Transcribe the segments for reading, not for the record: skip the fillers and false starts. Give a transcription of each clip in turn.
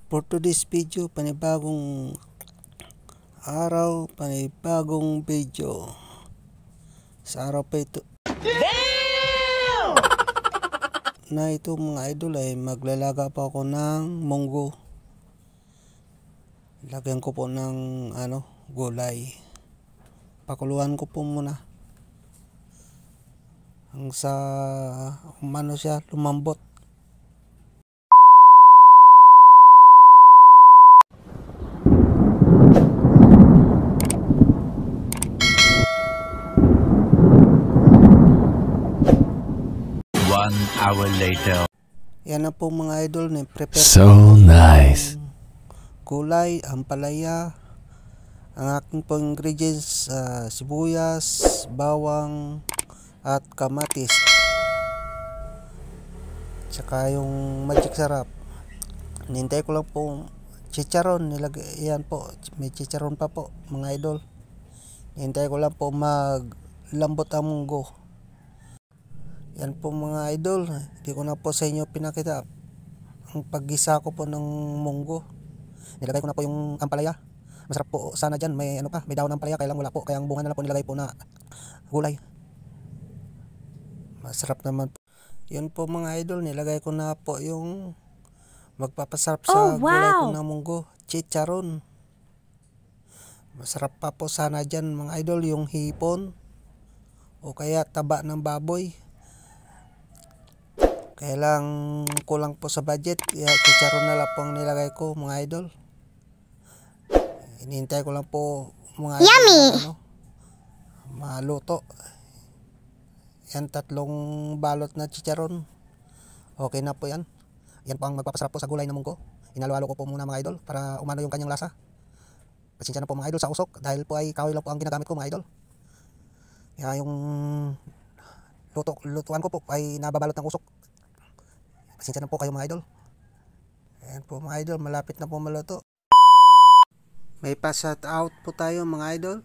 For today's video, panibagong araw, panibagong video. Sa araw pa ito na ito mga idol ay maglalaga pa ako ng munggo. Lagyan ko po ng gulay. Pakuluan ko po muna hanggang sa siya lumambot. One hour later. Yan na po mga idol, prepare So nice. Gulay, ampalaya, ang aking po ingredients, sibuyas, bawang at kamatis, tsaka yung magic sarap. Nintay ko lang po chicharon, nilagay yan po, may chicharon pa po mga idol. Nintay ko lang po maglambot ang munggo. Yan po mga idol, hindi ko na po sa inyo pinakita ang paggisa ko po ng munggo. Nilagay ko na po yung ampalaya. Masarap po sana dyan, may may daon ng ampalaya, kaya lang wala po, kaya ang bunga na lang po nilagay po na gulay. Masarap naman po. Yun po mga idol, nilagay ko na po yung magpapasarap sa gulay ko na munggo, chicharon. Masarap pa po sana dyan mga idol yung hipon o kaya taba ng baboy. Kaya lang kulang po sa budget, kaya chicharon na lang po ang nilagay ko mga idol. Hinihintay ko lang po mga idol maluto. Yan, 3 balot na chicharon. Okay na po yan. Yan po ang magpapasarap po sa gulay na munggo. Inalo-halo ko po muna mga idol para umano yung kanyang lasa. Pasensya na po mga idol sa usok dahil po ay kahoy lang po ang ginagamit ko mga idol. Kaya yung lutuan ko po ay nababalot ng usok. Pasensya na po kayo mga idol. Ayan po mga idol, malapit na po maluto. May pa-shout out po tayo mga idol.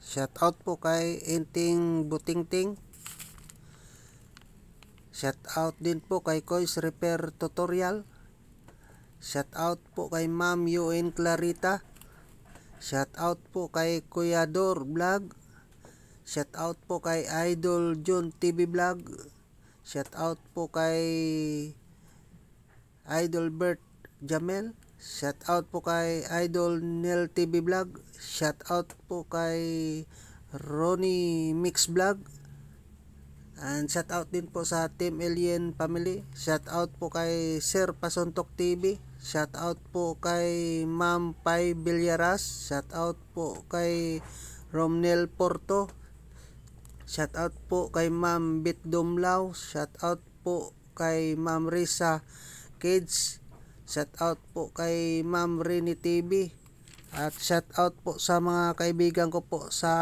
Shout out po kay Enting Butingting. Shout out din po kay Kois Repair Tutorial. Shout out po kay Ma'am UN Clarita. Shout out po kay Kuya Dor Vlog. Shout out po kay Idol John TV Vlog. Shout out po kay Idol Bert Jamel. Shout out po kay Idol Nel TV Vlog. Shout out po kay Ronnie Mix Vlog. And shout out din po sa Team Alien Family. Shout out po kay Sir Pasontok TV. Shout out po kay Ma'am Pai Villaras. Shout out po kay Romnel Porto. Shout out po kay Ma'am Bit Dumlao. Shout out po kay Ma'am Risa Kids. Shout out po kay Ma'am Rini TV. At shout out po sa mga kaibigan ko po sa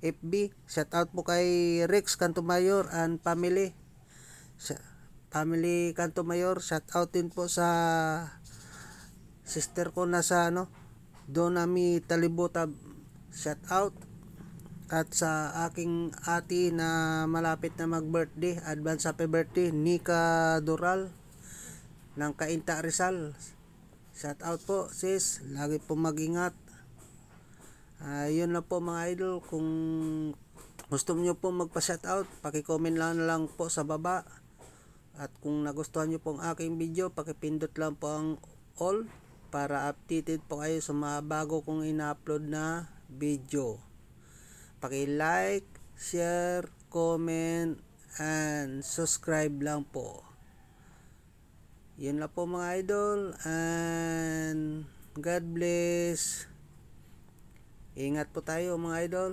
FB. Shout out po kay Rex Cantomayor and family. Family Cantomayor. Shout out din po sa sister ko na sa Donami Talibutab. Shout out. At sa aking ate na malapit na mag-birthday, advance happy birthday, Nika Doral ng Cainta Rizal. Shout out po sis, lagi po mag-ingat. Yun lang po mga idol. Kung gusto niyo po magpa-shout out, paki-comment lang po sa baba. At kung nagustuhan niyo po ang aking video, paki-pindot lang po ang all para updated po kayo sa mga bago kong ina-upload na video. Paki-like, share, comment, and subscribe lang po. Yun lang po mga idol, and God bless. Ingat po tayo mga idol.